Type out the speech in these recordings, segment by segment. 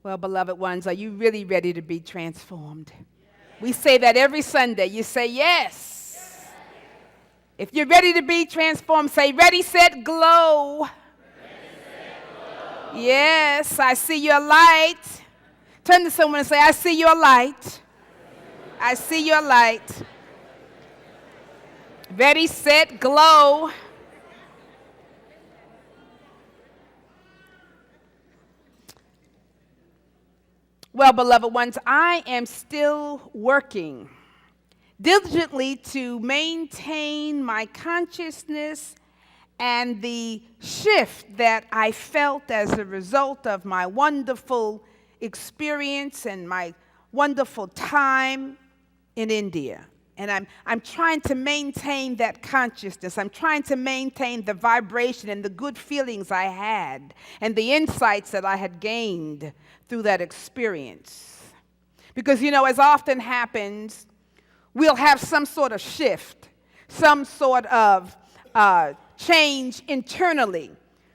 Well, beloved ones, are you really ready to be transformed? We say that every Sunday. You say yes. If you're ready to be transformed, say ready, set, glow. Ready, set, glow. Yes, I see your light. Turn to someone and say, I see your light. I see your light. Ready, set, glow. Well, beloved ones, I am still working diligently to maintain my consciousness and the shift that I felt as a result of my wonderful experience and my wonderful time in India. And I'm trying to maintain that consciousness. I'm trying to maintain the vibration and the good feelings I had and the insights that I had gained through that experience. Because, as often happens, we'll have some sort of shift, some sort of change internally,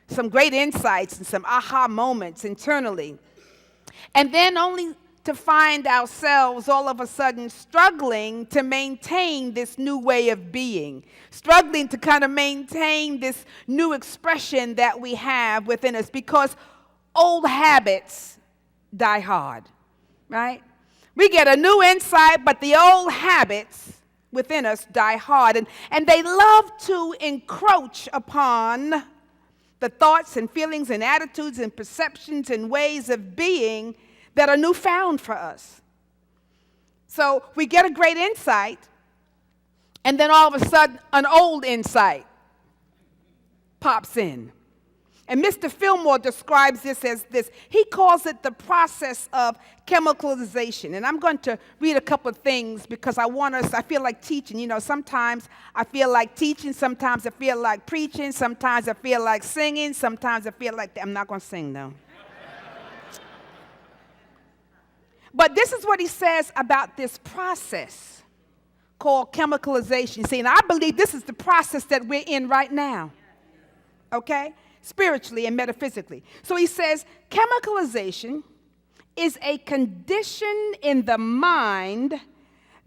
some great insights and some aha moments internally. And then only to find ourselves all of a sudden struggling to maintain this new way of being, struggling to kind of maintain this new expression that we have within us, because old habits die hard, right? We get a new insight, but the old habits within us die hard, and they love to encroach upon the thoughts and feelings and attitudes and perceptions and ways of being that are newfound for us. So we get a great insight, and then all of a sudden, an old insight pops in. And Mr. Fillmore describes this as this. He calls it the process of chemicalization. And I'm going to read a couple of things because I feel like teaching. Sometimes I feel like teaching, sometimes I feel like preaching, sometimes I feel like singing, sometimes I feel like, I'm not going to sing though. But this is what he says about this process called chemicalization. See, and I believe this is the process that we're in right now, okay, spiritually and metaphysically. So he says chemicalization is a condition in the mind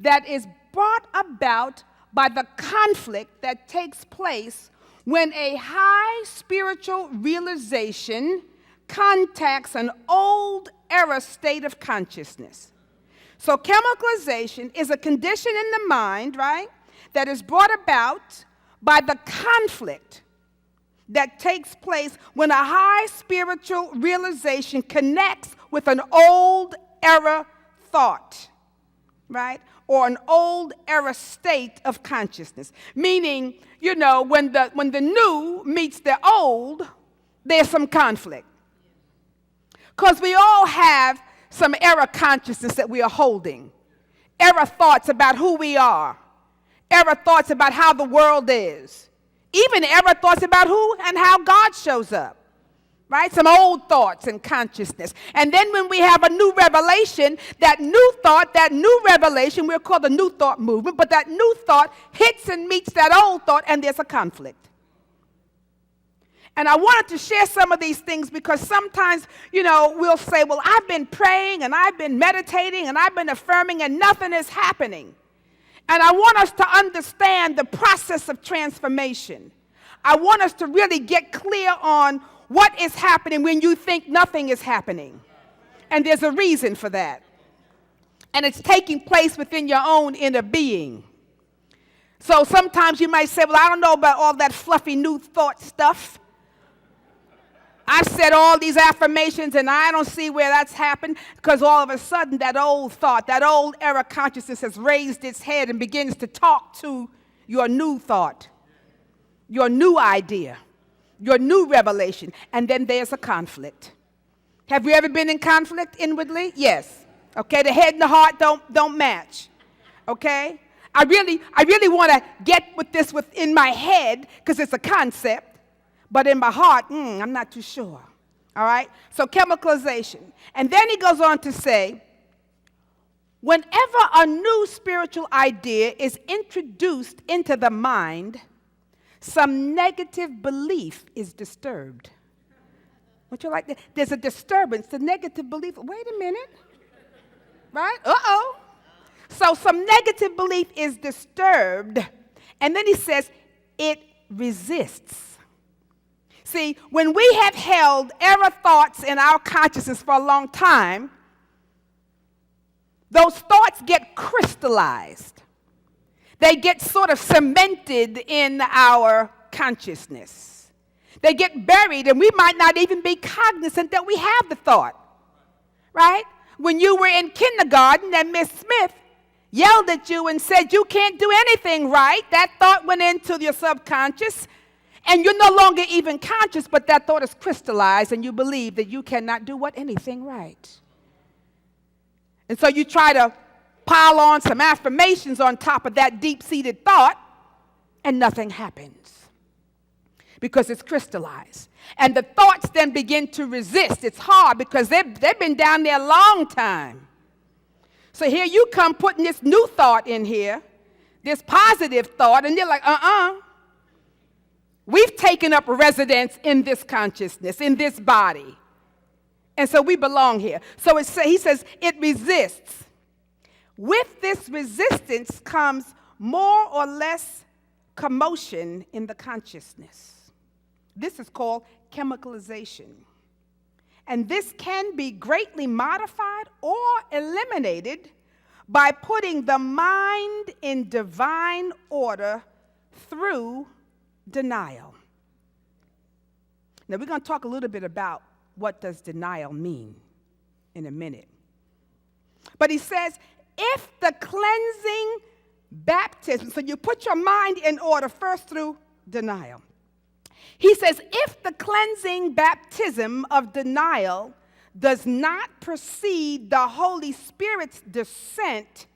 that is brought about by the conflict that takes place when a high spiritual realization contacts an old era state of consciousness. So chemicalization is a condition in the mind, right, that is brought about by the conflict that takes place when a high spiritual realization connects with an old era thought, right, or an old era state of consciousness. Meaning, when the new meets the old, there's some conflict. Because we all have some error consciousness that we are holding. Error thoughts about who we are. Error thoughts about how the world is. Even error thoughts about who and how God shows up. Right? Some old thoughts and consciousness. And then when we have a new revelation, that new thought, that new revelation, we're called the new thought movement, but that new thought hits and meets that old thought, and there's a conflict. And I wanted to share some of these things because sometimes, we'll say, well, I've been praying and I've been meditating and I've been affirming and nothing is happening. And I want us to understand the process of transformation. I want us to really get clear on what is happening when you think nothing is happening. And there's a reason for that. And it's taking place within your own inner being. So sometimes you might say, well, I don't know about all that fluffy new thought stuff. I've said all these affirmations and I don't see where that's happened, because all of a sudden that old thought, that old era consciousness has raised its head and begins to talk to your new thought, your new idea, your new revelation, and then there's a conflict. Have you ever been in conflict inwardly? Yes. Okay, the head and the heart don't match. Okay? I really want to get with this within my head because it's a concept. But in my heart, I'm not too sure. All right? So chemicalization. And then he goes on to say, whenever a new spiritual idea is introduced into the mind, some negative belief is disturbed. Don't you like that? There's a disturbance, the negative belief. Wait a minute. Right? Uh-oh. So some negative belief is disturbed. And then he says, it resists. See, when we have held error thoughts in our consciousness for a long time, those thoughts get crystallized. They get sort of cemented in our consciousness. They get buried, and we might not even be cognizant that we have the thought. Right? When you were in kindergarten and Miss Smith yelled at you and said you can't do anything right, that thought went into your subconscious, and you're no longer even conscious, but that thought is crystallized, and you believe that you cannot do anything right. And so you try to pile on some affirmations on top of that deep-seated thought, and nothing happens because it's crystallized. And the thoughts then begin to resist. It's hard because they've been down there a long time. So here you come putting this new thought in here, this positive thought, and you're like, we've taken up residence in this consciousness, in this body. And so we belong here. So he says it resists. With this resistance comes more or less commotion in the consciousness. This is called chemicalization. And this can be greatly modified or eliminated by putting the mind in divine order through denial. Now we're going to talk a little bit about what does denial mean in a minute. But he says, if the cleansing baptism, so you put your mind in order first through denial. He says, if the cleansing baptism of denial does not precede the Holy Spirit's descent,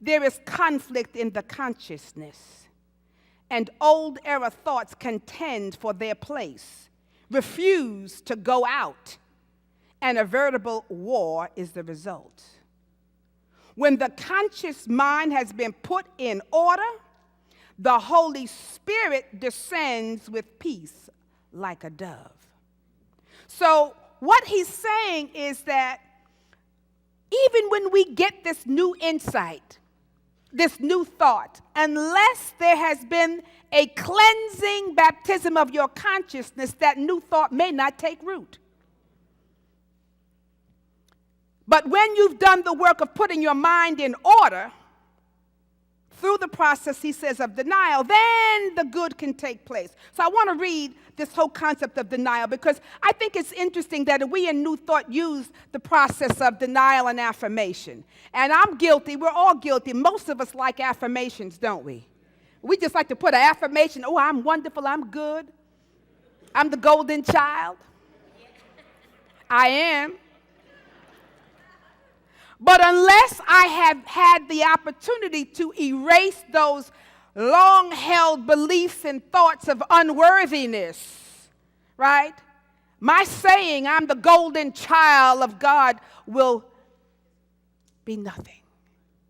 there is conflict in the consciousness, and old error thoughts contend for their place, refuse to go out, and a veritable war is the result. When the conscious mind has been put in order, the Holy Spirit descends with peace like a dove. So what he's saying is that even when we get this new insight, this new thought, unless there has been a cleansing baptism of your consciousness, that new thought may not take root. But when you've done the work of putting your mind in order, through the process, he says, of denial, then the good can take place. So I want to read this whole concept of denial because I think it's interesting that we in New Thought use the process of denial and affirmation. And I'm guilty. We're all guilty. Most of us like affirmations, don't we? We just like to put an affirmation, oh, I'm wonderful, I'm good. I'm the golden child. I am. But unless I have had the opportunity to erase those long-held beliefs and thoughts of unworthiness, right? My saying, I'm the golden child of God, will be nothing.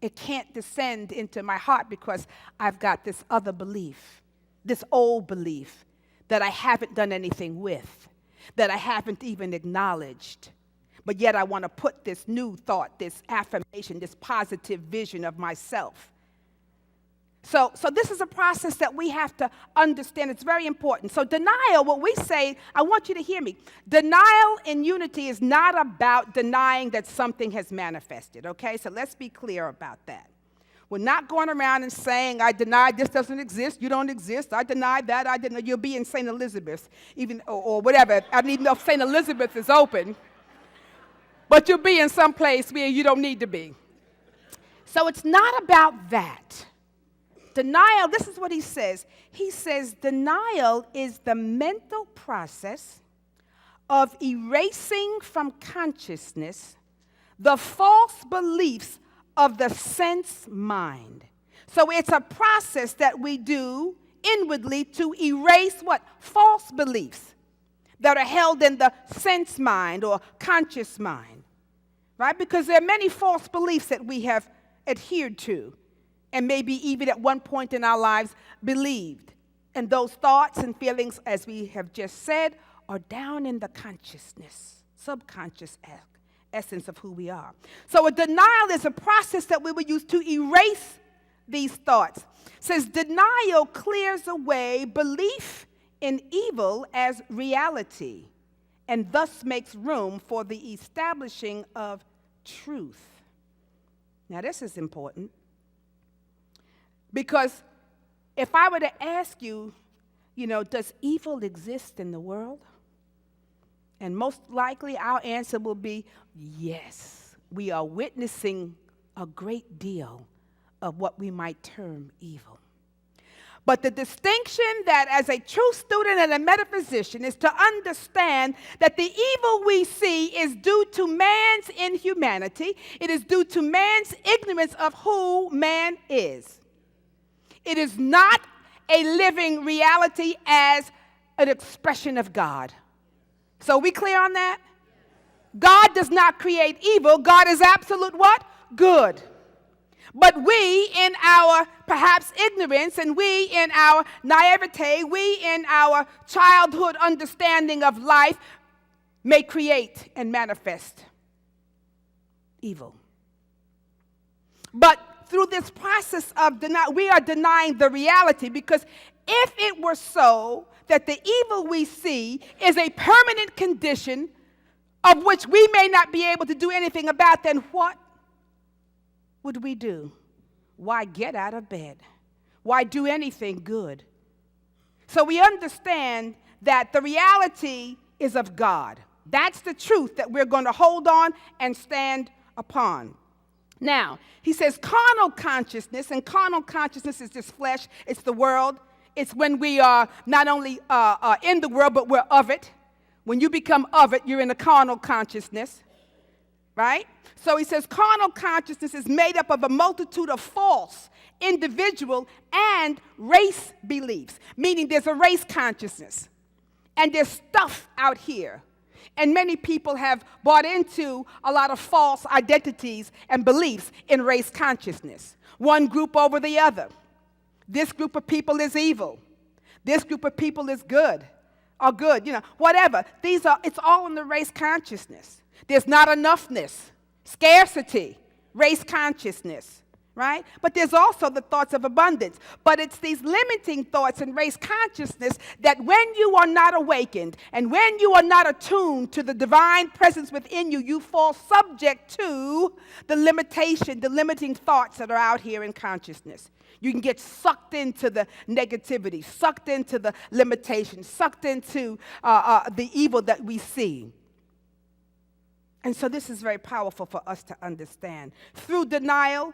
It can't descend into my heart because I've got this other belief, this old belief that I haven't done anything with, that I haven't even acknowledged. But yet I want to put this new thought, this affirmation, this positive vision of myself. So this is a process that we have to understand. It's very important. So denial, what we say, I want you to hear me. Denial in unity is not about denying that something has manifested, okay? So let's be clear about that. We're not going around and saying, I deny this doesn't exist, you don't exist, I deny that, I didn't. You'll be in St. Elizabeth, even or whatever. I don't even know if St. Elizabeth is open. But you'll be in some place where you don't need to be. So it's not about that. Denial, this is what he says. He says denial is the mental process of erasing from consciousness the false beliefs of the sense mind. So it's a process that we do inwardly to erase what? False beliefs that are held in the sense mind or conscious mind, right? Because there are many false beliefs that we have adhered to and maybe even at one point in our lives believed. And those thoughts and feelings, as we have just said, or down in the consciousness, subconscious essence of who we are. So a denial is a process that we will use to erase these thoughts. It says denial clears away belief in evil as reality and thus makes room for the establishing of truth. Now this is important because if I were to ask you, does evil exist in the world? And most likely our answer will be yes. We are witnessing a great deal of what we might term evil. But the distinction that as a true student and a metaphysician is to understand that the evil we see is due to man's inhumanity. It is due to man's ignorance of who man is. It is not a living reality as an expression of God. So we clear on that? God does not create evil. God is absolute what? Good. But we, in our perhaps ignorance, and we in our naivete, we in our childhood understanding of life, may create and manifest evil. But through this process of denial, we are denying the reality, because if it were so that the evil we see is a permanent condition of which we may not be able to do anything about, then what would we do? Why get out of bed? Why do anything good? So we understand that the reality is of God. That's the truth that we're going to hold on and stand upon. Now, he says carnal consciousness, and carnal consciousness is this flesh, it's the world. It's when we are not only in the world, but we're of it. When you become of it, you're in a carnal consciousness, right? So he says carnal consciousness is made up of a multitude of false, individual, and race beliefs, meaning there's a race consciousness, and there's stuff out here. And many people have bought into a lot of false identities and beliefs in race consciousness. One group over the other. This group of people is evil. This group of people is good. Or good, whatever. It's all in the race consciousness. There's not enoughness, scarcity, race consciousness, right? But there's also the thoughts of abundance. But it's these limiting thoughts and race consciousness that when you are not awakened and when you are not attuned to the divine presence within you, you fall subject to the limiting thoughts that are out here in consciousness. You can get sucked into the negativity, sucked into the limitations, sucked into the evil that we see. And so this is very powerful for us to understand. Through denial,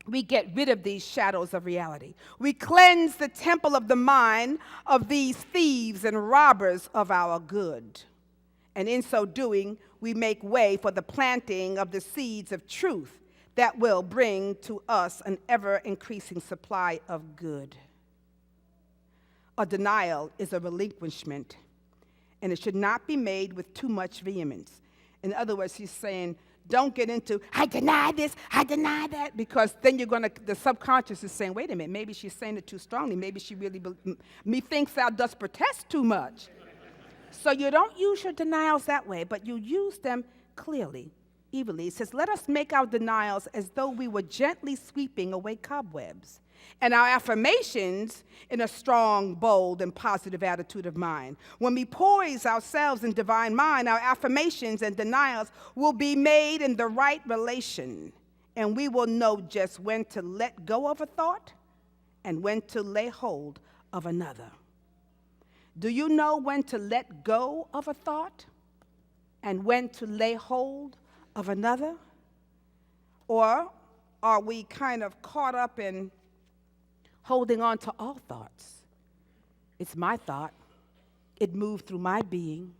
we get rid of these shadows of reality. We cleanse the temple of the mind of these thieves and robbers of our good. And in so doing, we make way for the planting of the seeds of truth that will bring to us an ever-increasing supply of good. A denial is a relinquishment, and it should not be made with too much vehemence. In other words, he's saying, don't get into, I deny this, I deny that, because then the subconscious is saying, wait a minute, maybe she's saying it too strongly. Maybe she really, methinks thou dost protest too much. So you don't use your denials that way, but you use them clearly. Evilly. It says, let us make our denials as though we were gently sweeping away cobwebs, and our affirmations in a strong, bold, and positive attitude of mind. When we poise ourselves in divine mind, our affirmations and denials will be made in the right relation, and we will know just when to let go of a thought and when to lay hold of another. Do you know when to let go of a thought and when to lay hold of another? Or are we kind of caught up in holding on to all thoughts? It's my thought. It moved through my being,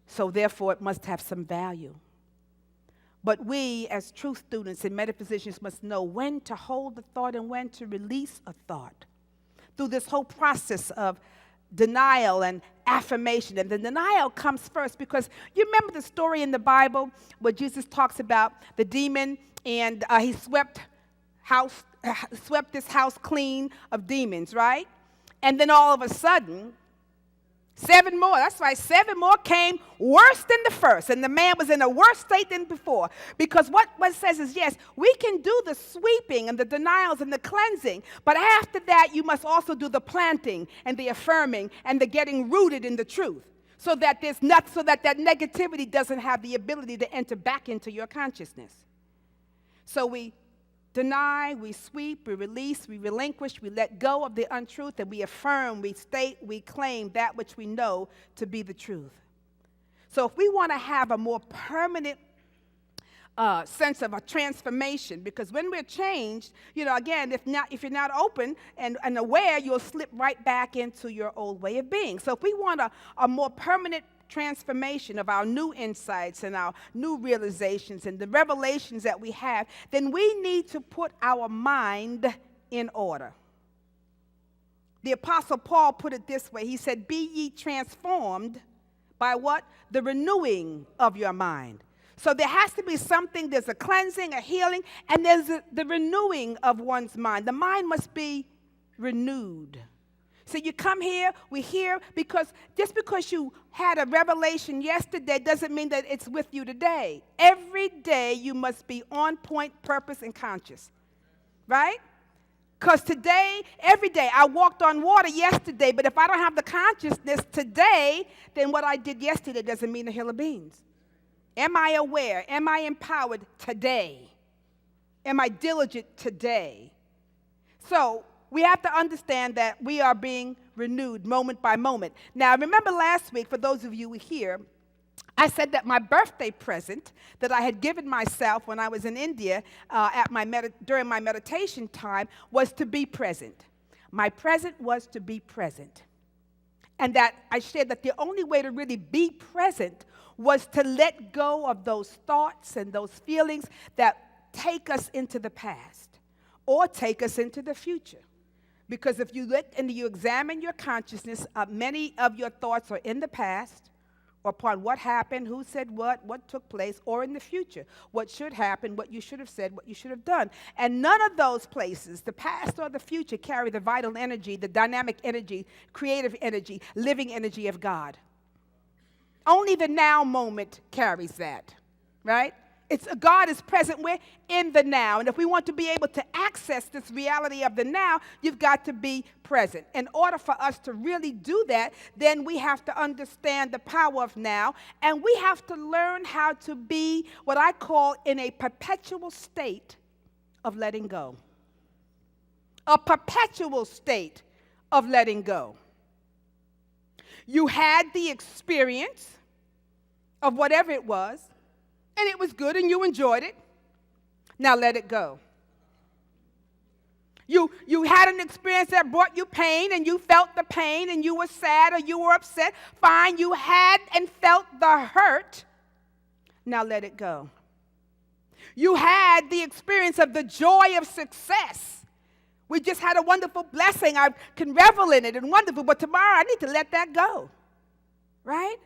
so therefore it must have some value. But we, as true students and metaphysicians, must know when to hold a thought and when to release a thought. Through this whole process of denial and affirmation. And the denial comes first because you remember the story in the Bible where Jesus talks about the demon and he swept this house clean of demons, right? And then all of a sudden, 7 more. That's right. 7 more came worse than the first. And the man was in a worse state than before. Because what it says is, yes, we can do the sweeping and the denials and the cleansing. But after that, you must also do the planting and the affirming and the getting rooted in the truth. So that that negativity doesn't have the ability to enter back into your consciousness. So we deny, we sweep, we release, we relinquish, we let go of the untruth, and we affirm, we state, we claim that which we know to be the truth. So if we want to have a more permanent sense of a transformation, because when we're changed, again, if you're not open and aware, you'll slip right back into your old way of being. So if we want a more permanent transformation of our new insights and our new realizations and the revelations that we have, then we need to put our mind in order. The Apostle Paul put it this way. He said, "Be ye transformed by" what? "The renewing of your mind." So there has to be something. There's a cleansing, a healing, and there's the renewing of one's mind. The mind must be renewed. So you come here, we hear, because just because you had a revelation yesterday doesn't mean that it's with you today. Every day you must be on point, purpose, and conscious. Right? Because today, every day, I walked on water yesterday, but if I don't have the consciousness today, then what I did yesterday doesn't mean a hill of beans. Am I aware? Am I empowered today? Am I diligent today? So we have to understand that we are being renewed moment by moment. Now, remember last week, for those of you who were here, I said that my birthday present that I had given myself when I was in India during my meditation time was to be present. My present was to be present. And that I shared that the only way to really be present was to let go of those thoughts and those feelings that take us into the past or take us into the future. Because if you look and you examine your consciousness, many of your thoughts are in the past, or upon what happened, who said what took place, or in the future, what should happen, what you should have said, what you should have done. And none of those places, the past or the future, carry the vital energy, the dynamic energy, creative energy, living energy of God. Only the now moment carries that, right? God is present where? In the now. And if we want to be able to access this reality of the now, you've got to be present. In order for us to really do that, then we have to understand the power of now, and we have to learn how to be what I call in a perpetual state of letting go. A perpetual state of letting go. You had the experience of whatever it was, and it was good and you enjoyed it. Now let it go. You had an experience that brought you pain, and you felt the pain, and you were sad or you were upset. Fine, you had and felt the hurt. Now let it go. You had the experience of the joy of success. We just had a wonderful blessing. I can revel in it and wonderful, but tomorrow I need to let that go. Right?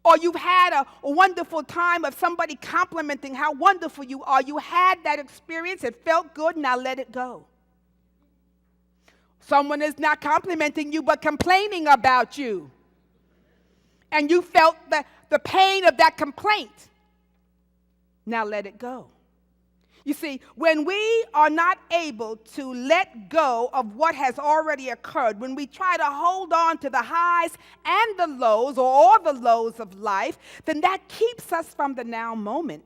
Or you've had a wonderful time of somebody complimenting how wonderful you are. You had that experience. It felt good. Now let it go. Someone is not complimenting you but complaining about you. And you felt the pain of that complaint. Now let it go. You see, when we are not able to let go of what has already occurred, when we try to hold on to the highs and the lows, or all the lows of life, then that keeps us from the now moment.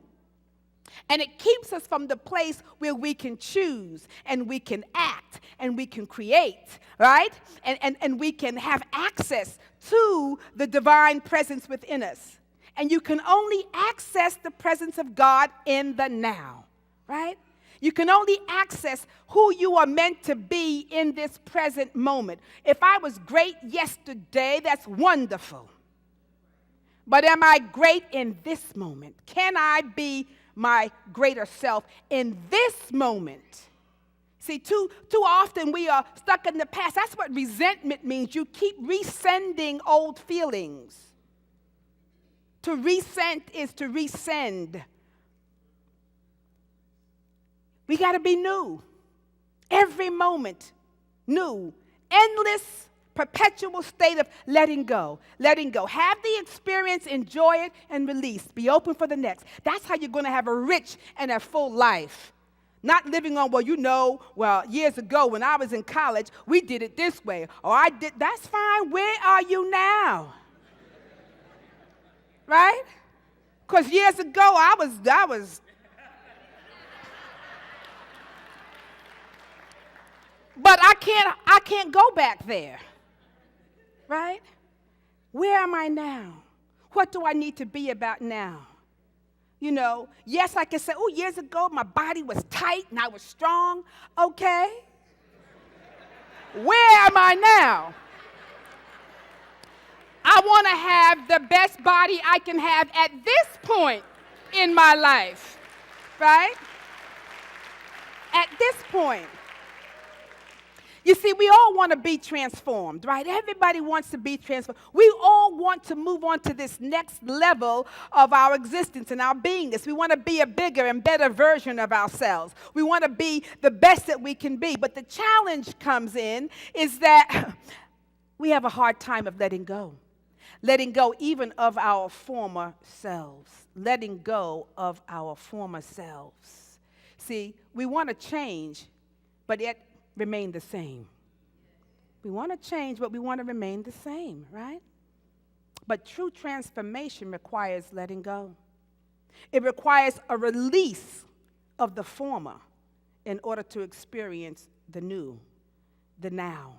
And it keeps us from the place where we can choose, and we can act, and we can create, right? And we can have access to the divine presence within us. And you can only access the presence of God in the now. Right? You can only access who you are meant to be in this present moment. If I was great yesterday, that's wonderful. But am I great in this moment? Can I be my greater self in this moment? See, too often we are stuck in the past. That's what resentment means. You keep resending old feelings. To resent is to resend. We got to be new. Every moment, new. Endless perpetual state of letting go, letting go. Have the experience, enjoy it, and release. Be open for the next. That's how you're going to have a rich and a full life. Not living on, years ago when I was in college, we did it this way. Or I did, that's fine. Where are you now? Right? Because years ago, I was. But I can't go back there. Right? Where am I now? What do I need to be about now? Yes, I can say, years ago my body was tight and I was strong. Okay. Where am I now? I want to have the best body I can have at this point in my life. Right? At this point. You see, we all want to be transformed, right? Everybody wants to be transformed. We all want to move on to this next level of our existence and our beingness. We want to be a bigger and better version of ourselves. We want to be the best that we can be. But the challenge comes in is that we have a hard time of letting go. Letting go even of our former selves. Letting go of our former selves. See, we want to change, but yet remain the same. We want to change, but we want to remain the same, right? But true transformation requires letting go. It requires a release of the former in order to experience the new, the now.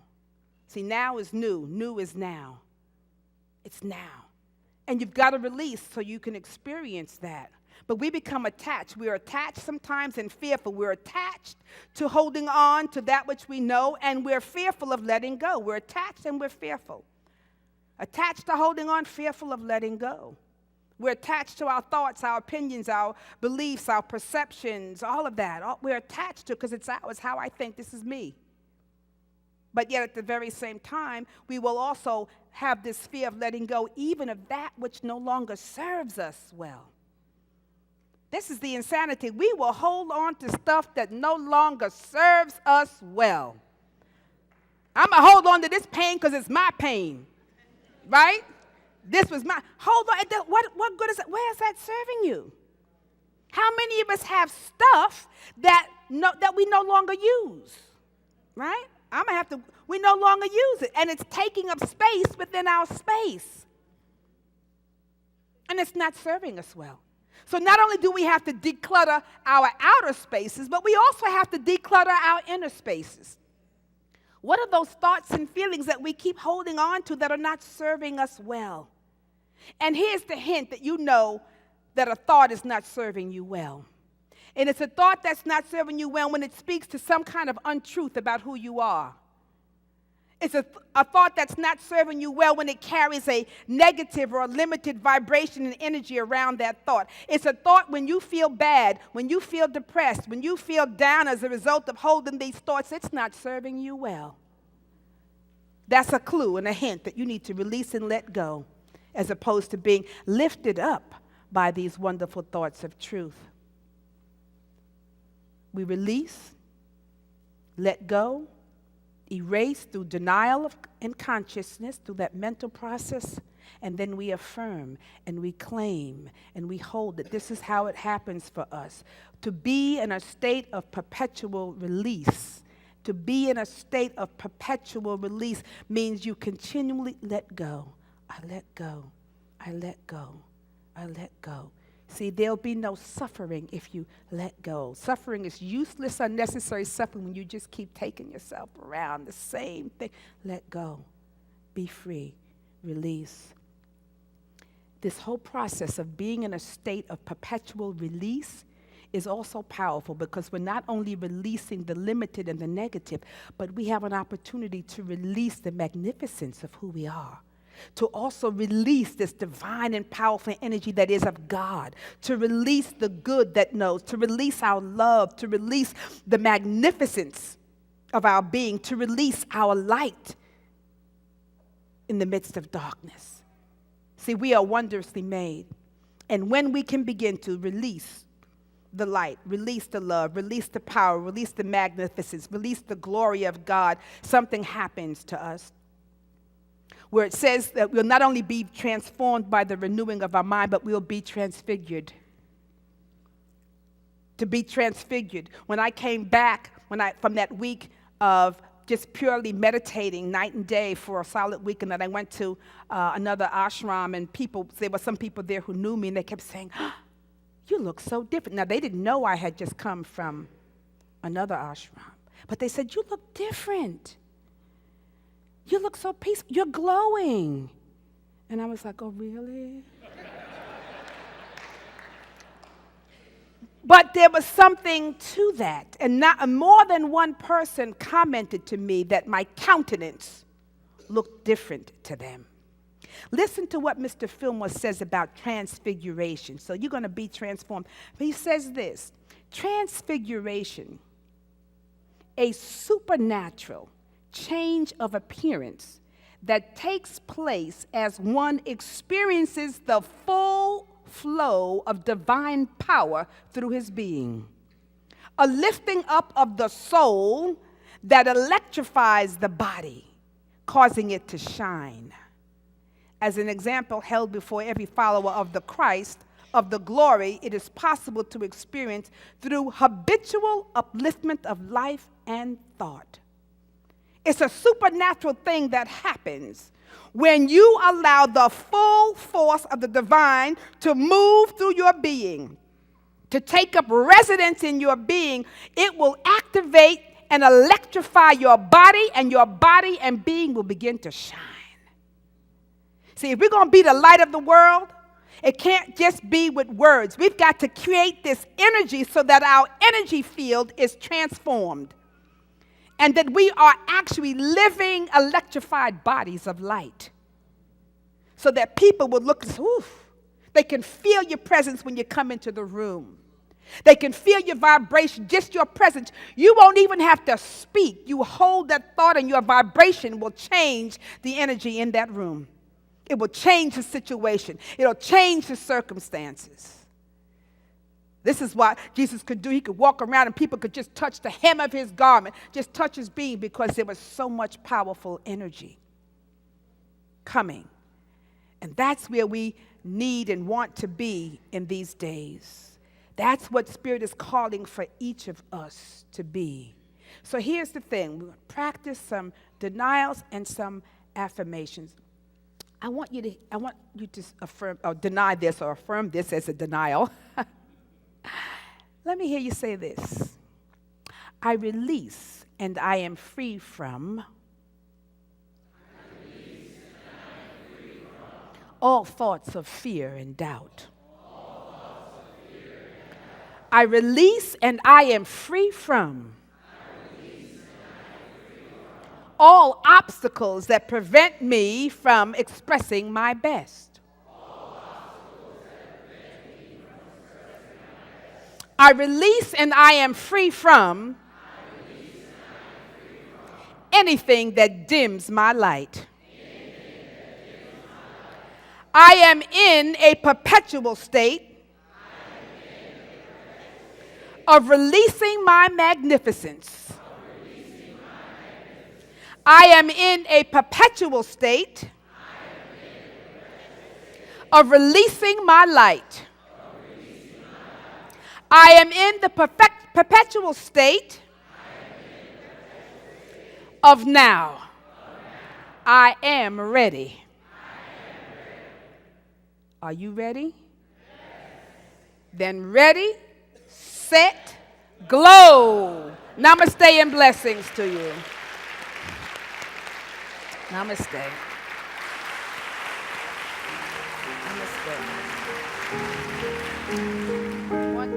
See, now is new. New is now. It's now. And you've got to release so you can experience that. But we become attached. We're attached sometimes and fearful. We're attached to holding on to that which we know, and we're fearful of letting go. We're attached and we're fearful. Attached to holding on, fearful of letting go. We're attached to our thoughts, our opinions, our beliefs, our perceptions, all of that. We're attached to it because it's ours, how I think, this is me. But yet at the very same time, we will also have this fear of letting go even of that which no longer serves us well. This is the insanity. We will hold on to stuff that no longer serves us well. I'm going to hold on to this pain because it's my pain. Right? This was my, hold on. What good is it? Where is that serving you? How many of us have stuff that we no longer use? Right? We no longer use it. And it's taking up space within our space. And it's not serving us well. So not only do we have to declutter our outer spaces, but we also have to declutter our inner spaces. What are those thoughts and feelings that we keep holding on to that are not serving us well? And here's the hint that you know that a thought is not serving you well. And it's a thought that's not serving you well when it speaks to some kind of untruth about who you are. It's a thought that's not serving you well when it carries a negative or a limited vibration and energy around that thought. It's a thought when you feel bad, when you feel depressed, when you feel down as a result of holding these thoughts. It's not serving you well. That's a clue and a hint that you need to release and let go, as opposed to being lifted up by these wonderful thoughts of truth. We release, let go, erase through denial and consciousness, through that mental process, and then we affirm and we claim and we hold that this is how it happens for us. To be in a state of perpetual release, to be in a state of perpetual release means you continually let go. I let go. I let go. I let go. See, there'll be no suffering if you let go. Suffering is useless, unnecessary suffering when you just keep taking yourself around the same thing. Let go. Be free. Release. This whole process of being in a state of perpetual release is also powerful because we're not only releasing the limited and the negative, but we have an opportunity to release the magnificence of who we are. To also release this divine and powerful energy that is of God, to release the good that knows, to release our love, to release the magnificence of our being, to release our light in the midst of darkness. See, we are wondrously made. And when we can begin to release the light, release the love, release the power, release the magnificence, release the glory of God, something happens to us. where it says that we'll not only be transformed by the renewing of our mind, but we'll be transfigured. To be transfigured. When I came back from that week of just purely meditating night and day for a solid week, and then I went to another ashram, and there were some people there who knew me, and they kept saying, you look so different. Now, they didn't know I had just come from another ashram, but they said, you look different. You look so peaceful. You're glowing. And I was like, oh, really? But there was something to that. And more than one person commented to me that my countenance looked different to them. Listen to what Mr. Fillmore says about transfiguration. So you're going to be transformed. But he says this, transfiguration, a supernatural change of appearance that takes place as one experiences the full flow of divine power through his being. A lifting up of the soul that electrifies the body, causing it to shine. As an example held before every follower of the Christ, of the glory it is possible to experience through habitual upliftment of life and thought. It's a supernatural thing that happens when you allow the full force of the divine to move through your being, to take up residence in your being. It will activate and electrify your body and being will begin to shine. See, if we're going to be the light of the world, it can't just be with words. We've got to create this energy so that our energy field is transformed, and that we are actually living, electrified bodies of light. So that people will look, oof, they can feel your presence when you come into the room. They can feel your vibration, just your presence. You won't even have to speak. You hold that thought and your vibration will change the energy in that room. It will change the situation. It'll change the circumstances. This is what Jesus could do. He could walk around and people could just touch the hem of his garment, just touch his being, because there was so much powerful energy coming. And that's where we need and want to be in these days. That's what Spirit is calling for each of us to be. So here's the thing. We'll practice some denials and some affirmations. I want you to affirm or deny this or affirm this as a denial. Let me hear you say this. I release and I am free from all thoughts of fear and doubt. I release and I am free from all obstacles that prevent me from expressing my best. I release and I am free from anything that dims my light. I am in a perpetual state of releasing my magnificence. I am in a perpetual state of releasing my light. I am in the perpetual state of now. I am ready. Are you ready? Then ready, set, glow. Namaste and blessings to you. Namaste. Namaste. One.